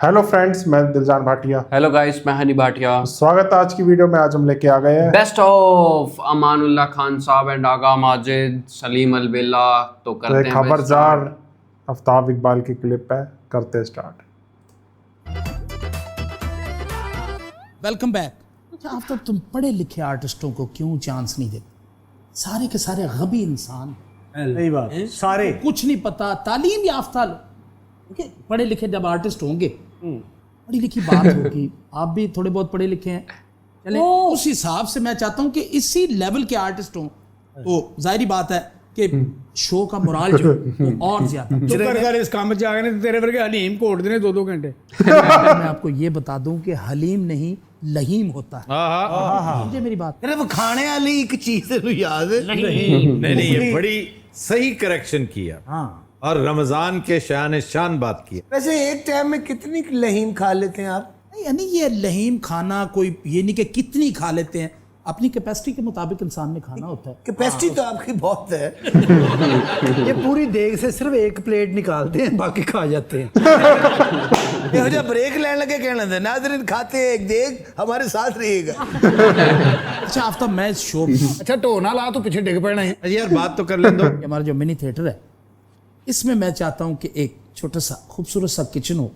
Hello friends, मैं दिलजान Bhatia. Hello guys, मैं हनी भाटिया। स्वागत है आज की वीडियो में। आज हम लेके आ गए हैं बेस्ट ऑफ अमानुल्लाह खान साहब एंड आगा माजिद सलीम अलबेला। तो तो करते एक हैं खबरदार आफ्ताब इकबाल की क्लिप है, करते हैं स्टार्ट। Welcome back. अच्छा आफ्ताब, तुम पढ़े लिखे आर्टिस्टों को क्यों चांस नहीं देते? सारे के सारे गबी इंसान, सही बात, सारे कुछ नहीं पता, तालीम याफ्ता लोग। ठीक, पढ़े लिखे जब आर्टिस्ट होंगे, पढ़ी लिखी बात होगी, आप भी थोड़े बहुत पढ़े लिखे हैं, चले उस हिसाब से मैं चाहता हूँ कि इसी लेवल के आर्टिस्ट हों, तो जाहिर बात है कि शो का मोराल जो है वो और ज्यादा। चुप कर इस काम में आ गए नहीं, तेरे वर्गे हलीम को उठ देने 2-2 घंटे। मैं आपको ये बता दूं कि हलीम नहीं लहीम होता है। समझे मेरी बात? वो खाने वाली एक चीज है, याद है? नहीं, ये बड़ी सही करेक्शन किया। हाँ, और रमजान के शान बात की। वैसे एक टाइम में कितनी लहीम खा लेते हैं आप? यानी ये लहीम खाना कोई ये नहीं कि कितनी खा लेते हैं, अपनी कैपेसिटी के मुताबिक इंसान ने खाना होता है। कैपेसिटी तो आपकी बहुत है। ये पूरी देग से सिर्फ एक प्लेट निकालते हैं, बाकी खा जाते हैं। ये जब ब्रेक लेने लगे कहना था नाज़रीन खाते हैं एक देग, हमारे साथ रहिएगा। अच्छा आफ्ताब, मैं शो अच्छा ढोना ला तो पीछे डिग पड़ना है यार, बात तो कर ले दो। हमारा जो मिनी थिएटर है, इसमें मैं चाहता हूँ कि एक छोटा सा खूबसूरत सा किचन हो,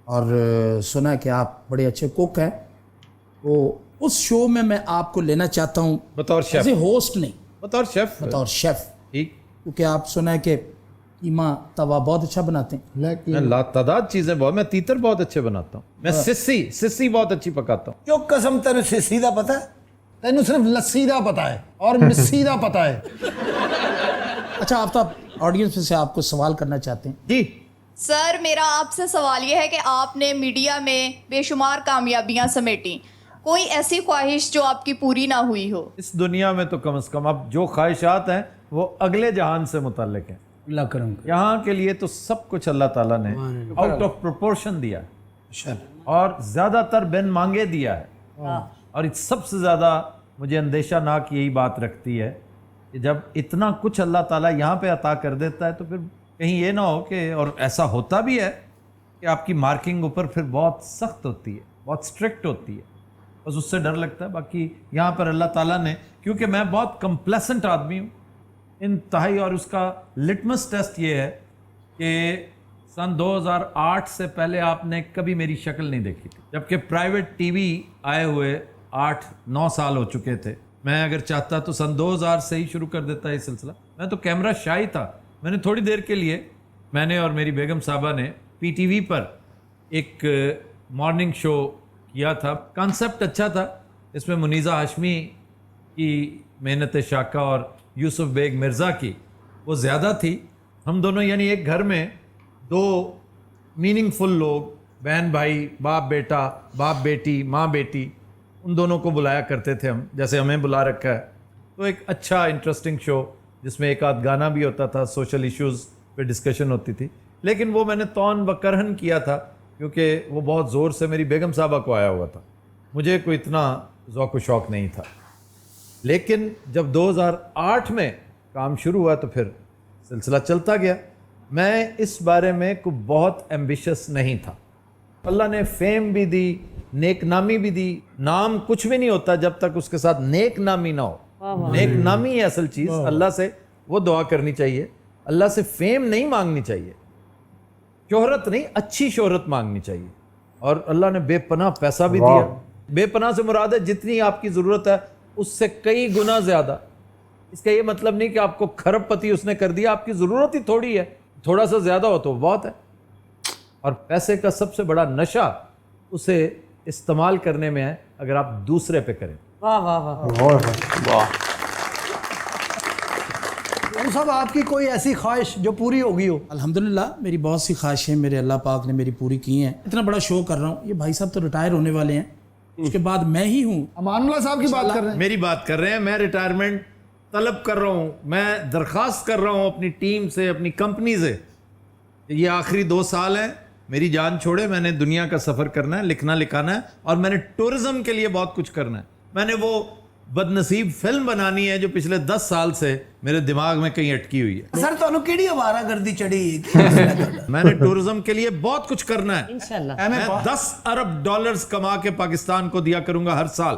और सुना है कि आप बड़े अच्छे कुक हैं, तो उस शो में मैं आपको लेना चाहता हूँ बतौर शेफ। ऐसे होस्ट नहीं, बतौर शेफ। बतौर शेफ। ठीक। क्योंकि आप सुना है कि कीमा तवा बहुत अच्छा बनाते हैं। मैं लातादाद चीजें बहुत, मैं तीतर बहुत अच्छे बनाता हूँ। मैं सिस्सी बहुत अच्छी पकाता हूँ। जो कसम तेन से सीधा पता है, तेन सिर्फ लस्सी दा पता है और मिस्सी दा पता है। अच्छा आफ्ताब, ऑडियंस में से आपको सवाल करना चाहते हैं। जी सर, मेरा आपसे सवाल यह है कि आपने मीडिया में बेशुमार कामयाबियां समेटी, कोई ऐसी ख्वाहिश जो आपकी पूरी ना हुई हो? इस दुनिया में तो कम से कम अब जो ख्वाहिशात हैं वो अगले जहान से मुताल्लिक हैं। अल्लाह करम। यहाँ के लिए तो सब कुछ अल्लाह ताला ने आउट ऑफ प्रोपोर्शन दिया है और ज़्यादातर बिन मांगे दिया है। और सबसे ज़्यादा मुझे अंदेशा नाक यही बात रखती है कि जब इतना कुछ अल्लाह ताला यहाँ पे अता कर देता है तो फिर कहीं ये ना हो कि, और ऐसा होता भी है कि आपकी मार्किंग ऊपर फिर बहुत सख्त होती है, बहुत स्ट्रिक्ट होती है, बस उससे डर लगता है। बाकी यहाँ पर अल्लाह ताला ने, क्योंकि मैं बहुत कंप्लेसेंट आदमी हूँ इंतहाई, और उसका लिटमस टेस्ट ये है कि सन 2008 से पहले आपने कभी मेरी शक्ल नहीं देखी थी, जबकि प्राइवेट टीवी आए हुए 8-9 साल हो चुके थे। मैं अगर चाहता तो सन 2000 से ही शुरू कर देता ये सिलसिला। मैं तो कैमरा शाही था। मैंने थोड़ी देर के लिए, मैंने और मेरी बेगम साहबा ने पीटीवी पर एक मॉर्निंग शो किया था। कॉन्सेप्ट अच्छा था। इसमें मुनीज़ा हाशमी की मेहनत शाका और यूसुफ बेग मिर्ज़ा की वो ज़्यादा थी। हम दोनों यानी एक घर में 2 मीनिंगफुल लोग, बहन भाई, बाप बेटा, बाप बेटी, माँ बेटी, उन दोनों को बुलाया करते थे हम, जैसे हमें बुला रखा है। तो एक अच्छा इंटरेस्टिंग शो जिसमें एक आध गाना भी होता था, सोशल इश्यूज़ पे डिस्कशन होती थी। लेकिन वो मैंने तौन व करहन किया था क्योंकि वो बहुत ज़ोर से मेरी बेगम साहबा को आया हुआ था। मुझे कोई इतना ज़ौक़ व शौक़ नहीं था। लेकिन जब 2008 में काम शुरू हुआ तो फिर सिलसिला चलता गया। मैं इस बारे में कोई बहुत एम्बिशियस नहीं था। अल्लाह ने फेम भी दी, नेक नामी भी दी। नाम कुछ भी नहीं होता जब तक उसके साथ नेक नामी ना हो। नेक नामी है असल चीज़। अल्लाह से वो दुआ करनी चाहिए, अल्लाह से फेम नहीं मांगनी चाहिए, शोहरत नहीं, अच्छी शोहरत मांगनी चाहिए। और अल्लाह ने बेपनाह पैसा भी दिया। बेपनाह से मुराद है जितनी आपकी ज़रूरत है उससे कई गुना ज़्यादा। इसका ये मतलब नहीं कि आपको खरबपति उसने कर दिया, आपकी ज़रूरत ही थोड़ी है, थोड़ा सा ज़्यादा हो तो बहुत है। और पैसे का सबसे बड़ा नशा उसे इस्तेमाल करने में है अगर आप दूसरे पे करें। वाह वाह वाह वाह। साहब, आपकी कोई ऐसी ख्वाहिश जो पूरी होगी हो? अल्हम्दुलिल्लाह, मेरी बहुत सी ख्वाहिशें मेरे अल्लाह पाक ने मेरी पूरी की हैं। इतना बड़ा शो कर रहा हूँ, ये भाई साहब तो रिटायर होने वाले हैं, उसके बाद मैं ही हूँ। अमानुल्लाह साहब की बात कर रहे हैं। मेरी बात कर रहे हैं। मैं रिटायरमेंट तलब कर रहा हूँ। मैं दरख्वास्त कर रहा हूँ अपनी टीम से, अपनी कंपनी से, ये आखिरी 2 साल है, मेरी जान छोड़े। मैंने दुनिया का सफ़र करना है, लिखना लिखाना है, और मैंने टूरिज़्म के लिए बहुत कुछ करना है। मैंने वो बदनसीब फिल्म बनानी है जो पिछले 10 साल से मेरे दिमाग में कहीं अटकी हुई है। सर ਤੁਹਾਨੂੰ ਕਿਹੜੀ ਆਵਾਰਾਗਰਦੀ ਚੜੀ है? मैंने टूरिज्म के लिए बहुत कुछ करना है। इंशाल्लाह। मैं 10 अरब डॉलर्स कमा के पाकिस्तान को दिया करूंगा हर साल।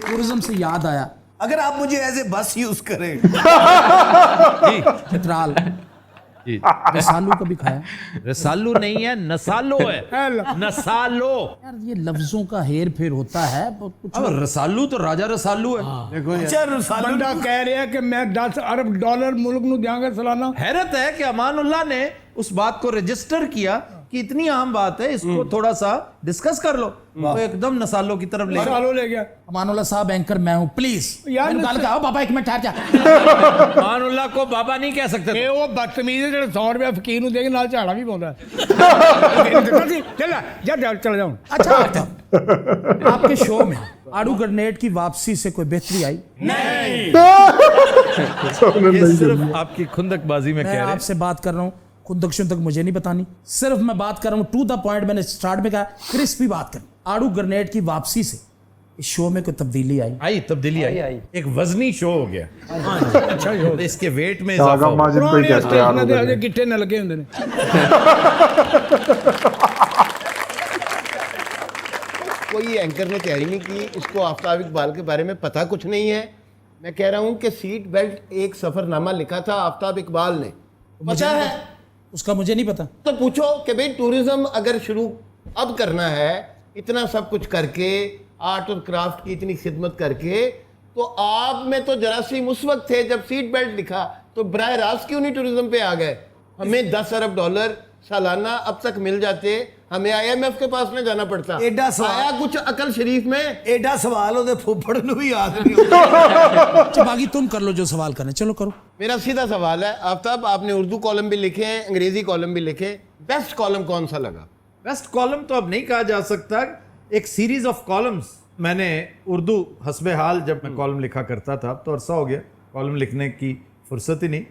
टूरिज्म से याद आया, अगर आप मुझे एज ए बस यूज करें चित्राल जी। रसालू कभी खाया? रसालू नहीं है, नसालो है, नसालो। यार ये लफ्जों का हेर फेर होता है कुछ। अब रसालू तो राजा रसालू है। अच्छा रसालू बंदा कह रहा है कि मैं 10 अरब डॉलर मुल्क ਨੂੰ ਦਿਆਂਗਾ सालाना। हैरत है कि अमानुल्लाह ने उस बात को रजिस्टर किया कि इतनी आम बात है, इसको थोड़ा सा डिस्कस कर लो, तो एकदम नसालों की तरफ ले गया। सालों ले गया। अमानुल्लाह साहब एंकर मैं हूं, प्लीज यार मैंने कहा बाबा एक मिनट ठहर जा। अमानुल्लाह को बाबा नहीं कह सकते। ਇਹ ਉਹ ਬਦਤਮੀਜ਼ ਜਿਹੜੇ 100 ਰੁਪਏ ਫਕੀਰ ਨੂੰ ਦੇ ਕੇ ਨਾਲ ਝਾੜਾ ਵੀ ਪਾਉਂਦਾ ਚੱਲ ਚਲ जाऊं। अच्छा आपके शो में आड़ू ग्रेनेड की वापसी से कोई बेहतरी आई? ये सिर्फ आपकी खुंदकबाजी में मैं कह रहे हैं। आपसे बात कर रहा हूँ, खुंदक शुंदक मुझे नहीं बतानी, सिर्फ मैं बात कर रहा हूँ टू द पॉइंट। मैंने स्टार्ट में कहा क्रिस्पी बात कर। आड़ू ग्रेनेड की वापसी से इस शो में कोई तब्दीली आई? तब्दीली आई। एक वजनी शो हो गया। अच्छा तो इसके वेट में इजाफा आगा हो माजिद को ही कहते हैं यार ਪੁਰਾਣੇ उधर। ਸਟੇਸ਼ਨਾਂ ਤੇ ਗਿੱਟੇ न लगे ਹੁੰਦੇ ਨੇ। कोई एंकर ने तैयारी नहीं की, इसको आफ्ताब इकबाल के बारे में पता कुछ नहीं है। मैं कह रहा हूँ कि सीट बेल्ट एक सफरनामा लिखा था आफ्ताब इकबाल ने, पता है? उसका मुझे नहीं पता। तो पूछो कि भाई टूरिज्म अगर शुरू अब करना है, इतना सब कुछ करके, आर्ट और क्राफ्ट की इतनी खिदमत करके, तो आप में तो जरासीम उस वक्त थे जब सीट बेल्ट लिखा, तो बराह रास्त क्यों नहीं टूरिज्म पे आ गए? हमें 10 अरब डॉलर सालाना अब तक मिल जाते, हमें IMF के पास न जाना पड़ता। एडा सवाल- आया कुछ अकल शरीफ में? एडा सवाल ਉਹਦੇ ਫੁੱਫੜ ਨੂੰ ਵੀ याद नहीं होता। अच्छा बाकी तुम कर लो जो सवाल करना, चलो करो। मेरा सीधा सवाल है आफ्ताब, आपने उर्दू कॉलम भी लिखे हैं, अंग्रेजी कॉलम भी लिखे, बेस्ट कॉलम कौन सा लगा? बेस्ट कॉलम तो अब नहीं कहा जा सकता। एक सीरीज ऑफ कॉलम्स मैंने उर्दू हस्बे हाल जब मैं कॉलम लिखा करता था, अब तो अरसा हो गया कॉलम लिखने की फुर्सत ही नहीं,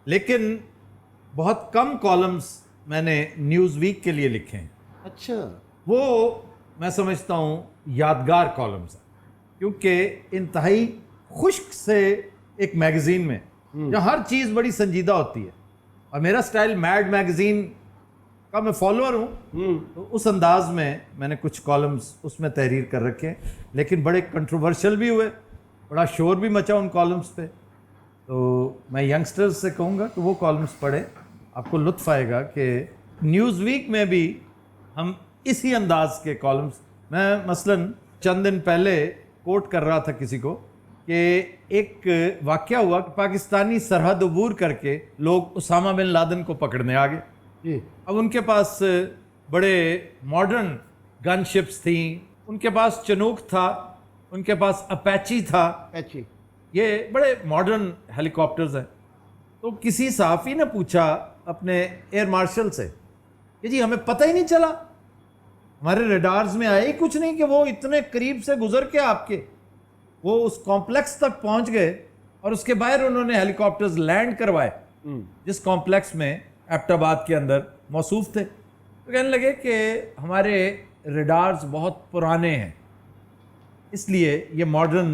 लेकिन बहुत कम कॉलम्स मैंने न्यूज़ वीक के लिए लिखे हैं। अच्छा, वो मैं समझता हूँ यादगार कॉलम्स हैं, क्योंकि इंतहाई खुश्क से एक मैगज़ीन में जहाँ हर चीज़ बड़ी संजीदा होती है, और मेरा स्टाइल मैड मैगज़ीन का मैं फॉलोअर हूँ, तो उस अंदाज में मैंने कुछ कॉलम्स उसमें तहरीर कर रखे हैं, लेकिन बड़े कंट्रोवर्शियल भी हुए, बड़ा शोर भी मचा उन कॉलम्स पे। तो मैं यंगस्टर्स से कहूँगा कि वो कॉलम्स पढ़ें, आपको लुत्फ़ आएगा कि न्यूज़ वीक में भी हम इसी अंदाज के कॉलम्स, मैं मसलन चंद दिन पहले कोट कर रहा था किसी को कि एक वाक़या हुआ कि पाकिस्तानी सरहद अबूर करके लोग उसामा बिन लादेन को पकड़ने आ गए। अब उनके पास बड़े मॉडर्न गनशिप्स थी, उनके पास चनूक था, उनके पास अपैची था, अच्छी ये बड़े मॉडर्न हेलीकॉप्टर्स हैं। तो किसी सहाफ़ी ने पूछा अपने एयर मार्शल से कि जी हमें पता ही नहीं चला, हमारे रडार्स में आया ही कुछ नहीं कि वो इतने करीब से गुजर के आपके वो उस कॉम्प्लेक्स तक पहुंच गए, और उसके बाहर उन्होंने हेलीकॉप्टर्स लैंड करवाए जिस कॉम्प्लेक्स में एबटाबाद के अंदर मौसूफ थे। तो कहने लगे कि हमारे रडार्स बहुत पुराने हैं, इसलिए ये मॉडर्न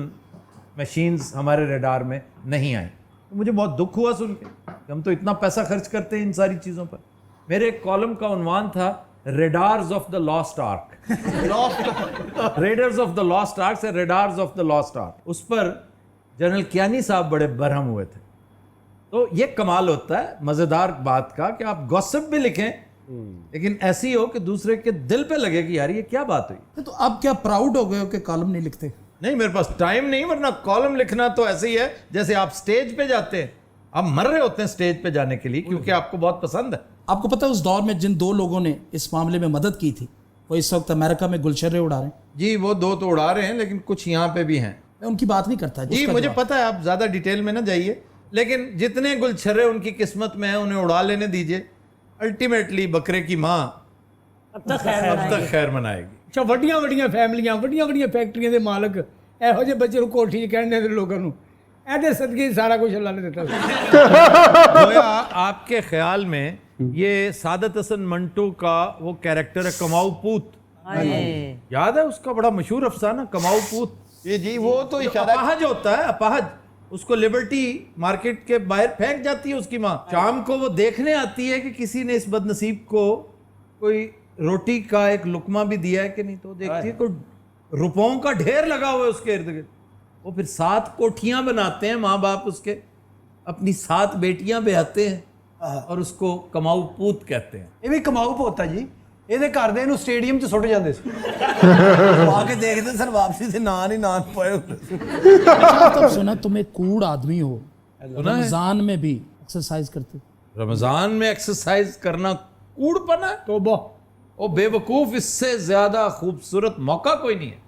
मशीन्स हमारे रडार में नहीं आए। तो मुझे बहुत दुख हुआ सुन के कि हम तो इतना पैसा खर्च करते हैं इन सारी चीज़ों पर। मेरे एक कॉलम का उन्वान था Raiders of the Lost Ark, Raiders of the Lost Ark से Raiders of the Lost Ark. उस पर जनरल कियानी साहब बड़े बरहम हुए थे। तो ये कमाल होता है मज़ेदार बात का कि आप गॉसिप भी लिखें, लेकिन ऐसी हो कि दूसरे के दिल पे लगे कि यार ये क्या बात हुई। तो अब क्या प्राउड हो गए हो कि कॉलम नहीं लिखते? नहीं, मेरे पास टाइम नहीं, वरना कॉलम लिखना तो ऐसे ही है जैसे आप स्टेज पे जाते हैं, आप मर रहे होते हैं स्टेज पे जाने के लिए क्योंकि आपको बहुत पसंद है। आपको पता है उस दौर में जिन 2 लोगों ने इस मामले में मदद की थी, वो इस वक्त अमेरिका में गुलशर्रे उड़ा रहे हैं। जी, वो 2 तो उड़ा रहे हैं, लेकिन कुछ यहाँ पे भी हैं। मैं उनकी बात नहीं करता जी, उसका मुझे जवाब। पता है, आप ज़्यादा डिटेल में ना जाइए, लेकिन जितने गुलछर्रे उनकी किस्मत में हैं उन्हें उड़ा लेने दीजिए। अल्टीमेटली बकरे की माँ अब तक खैर मनाएगी। ਅੱਛਾ ਵੱਡੀਆਂ ਵੱਡੀਆਂ ਫੈਮਲੀਆਂ, ਵੱਡੀਆਂ ਵੱਡੀਆਂ ਫੈਕਟਰੀਆਂ ਦੇ ਮਾਲਕ ਇਹੋ ਜਿਹੇ ਬੱਚੇ ਨੂੰ ਕੋਠੀ 'ਚ ਕਹਿਣ ਦੇ ਲੋਕਾਂ ਨੂੰ, ਇਹਦੇ ਸਦਕੇ ਸਾਰਾ ਕੁਝ ਅੱਲਾ ने ਦਿੱਤਾ। गोया आपके ख्याल में ये सादत हसन मंटो का वो कैरेक्टर है कमाऊ पूत, याद है उसका बड़ा मशहूर अफसाना कमाऊ पूत? जी वो तो इशारा अपाहज होता है, अपाहज, उसको लिबर्टी मार्केट के बाहर फेंक जाती है उसकी माँ। शाम को वो देखने आती है कि किसी ने इस बदनसीब को कोई रोटी का एक लुकमा भी दिया है कि नहीं, तो देखती है कोई रुपयों का ढेर लगा हुआ है उसके इर्द गिर्द। वो फिर 7 कोठियां बनाते हैं माँ बाप उसके, अपनी 7 बेटियां ब्याहते हैं और उसको कमाऊ पूत कहते हैं। ਇਹ ਵੀ ਕਮਾਊ ਪੋਤਾ ਜੀ, ਇਹਦੇ ਘਰ ਦੇ ਇਹਨੂੰ ਸਟੇਡੀਅਮ 'ਚ ਸੁੱਟ ਜਾਂਦੇ ਸੀ ਆ ਕੇ ਦੇਖਦੇ ਸਰ ਵਾਪਸੀ ਤੇ ਨਾਂ ਨਹੀਂ ਨਾਂ ਪਏ ਹੁੰਦੇ ਸੀ। अच्छा तब सुना तुम एक कूड़ आदमी हो, रमजान में भी एक्सरसाइज करते हो। रमजान में एक्सरसाइज करना कूड़पना है? तौबा। ओ बेवकूफ, इससे ज्यादा खूबसूरत मौका कोई नहीं है।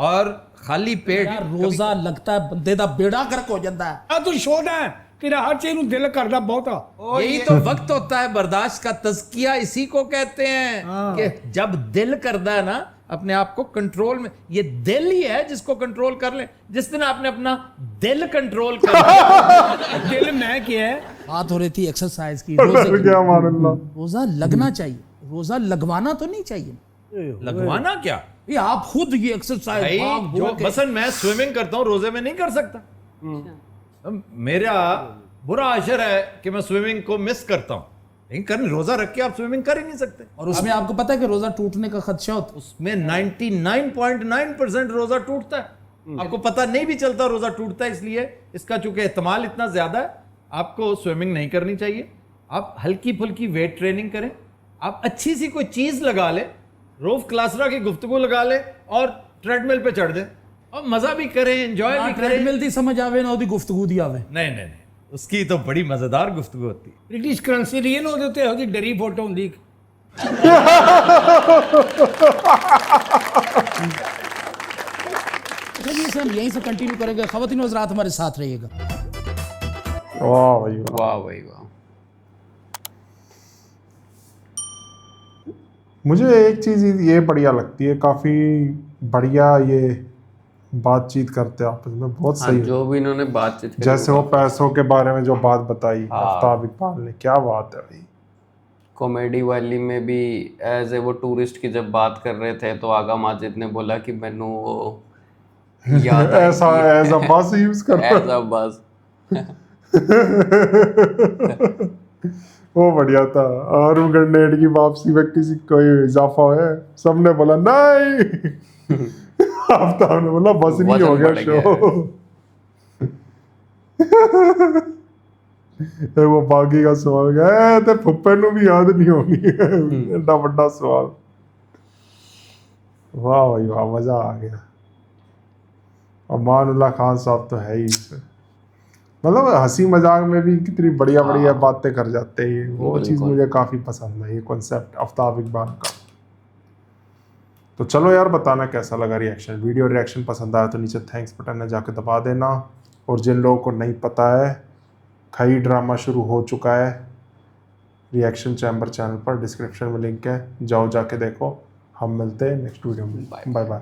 और खाली पेट यार रोजा लगता है बंदे दा बेड़ा गर्क हो जाता है। ਆ ਤੂੰ ਛੋਟਾ ਹੈ, ਤੇਰਾ हर चीज ਨੂੰ ਦਿਲ ਕਰਦਾ ਬਹੁਤਾ। यही तो वक्त होता है बर्दाश्त का, तज़किया इसी को कहते हैं कि जब दिल करता है ना अपने आप को कंट्रोल में, ये दिल ही है जिसको कंट्रोल कर ले। जिस दिन आपने अपना दिल कंट्रोल कर लिया, दिल मैं क्या है, बात हो रही थी एक्सरसाइज की, रोजे की। क्या मानल्ला रोजा लगना चाहिए, रोजा लगवाना तो नहीं चाहिए। लगवाना क्या ये आप खुद ये एक्सरसाइज भाई, जो मसलन मैं स्विमिंग करता हूँ रोजे में नहीं कर सकता। मेरा बुरा असर है कि मैं स्विमिंग को मिस करता हूँ, लेकिन कर रोजा रख के आप स्विमिंग कर ही नहीं सकते। और उसमें आपको पता है कि रोजा टूटने का खदशा होता है। उसमें 99.9% रोजा टूटता है, आपको पता नहीं भी चलता रोजा टूटता है। इसलिए इसका चूंकि एहतमाल इतना ज्यादा है, आपको स्विमिंग नहीं करनी चाहिए। आप हल्की फुल्की वेट ट्रेनिंग करें, आप अच्छी सी कोई चीज लगा ले, रोफ क्लासरा की गुफ्तगू लगा ले और ट्रेडमिल पे चढ़ दे और मजा भी करें, एंजॉय भी करें। ट्रेडमिल दी समझ आवे ना ओदी गुफ्तगू दी आवे। नहीं नहीं नहीं, उसकी तो बड़ी मजेदार गुफ्तगू होती है। ब्रिटिश करंसी रियल ਉਹਦੇ ਉੱਤੇ ਇਹੋ ਜਿਹੀ ਡਰੀ ਫੋਟੋ ਹੁੰਦੀ। चलिए इसे हम यहीं से कंटिन्यू करेंगे। ख़वातीन व हज़रात हमारे साथ रहिएगा। वाह भाई वाह। वाह भाई वाह। मुझे एक चीज़ ये बढ़िया लगती है, काफ़ी बढ़िया ये बातचीत करते हैं आपस में, बहुत हाँ, सही है। जो भी इन्होंने बातचीत करी जैसे वो पैसों के बारे में जो बात बताई हाँ। आफ्ताब इकबाल ने, क्या बात है भाई। कॉमेडी वाली में भी एज ए वो टूरिस्ट की जब बात कर रहे थे तो आगा माजिद ने बोला कि मैनू वो याद आई ऐसा कि- एज अ बस यूज करता एज अ बस। वो बढ़िया था। और वो ग्रेनेड की वापसी में किसी कोई इजाफा है, सबने बोला नहीं आफ्ताब ने बोला बस नहीं हो वजन गया बढ़ शो। वो बागी का सवाल गया ते फुप्पे नु भी याद नहीं होनी है, एडा बड़ा सवाल। वाह भाई वाह, मजा आ गया। अमानुल्लाह खान साहब तो है ही इसमें, मतलब हंसी मजाक में भी कितनी बढ़िया बढ़िया बातें कर जाते हैं। वो चीज़ मुझे काफ़ी पसंद है, ये कॉन्सेप्ट आफ्ताब इकबाल का। तो चलो यार, बताना कैसा लगा रिएक्शन। वीडियो रिएक्शन पसंद आया तो नीचे थैंक्स बटन है जाके दबा देना। और जिन लोगों को नहीं पता है, खई ड्रामा शुरू हो चुका है रिएक्शन चैम्बर चैनल पर, डिस्क्रिप्शन में लिंक है, जाओ जाके देखो। हम मिलते हैं नेक्स्ट वीडियो में। Bye bye.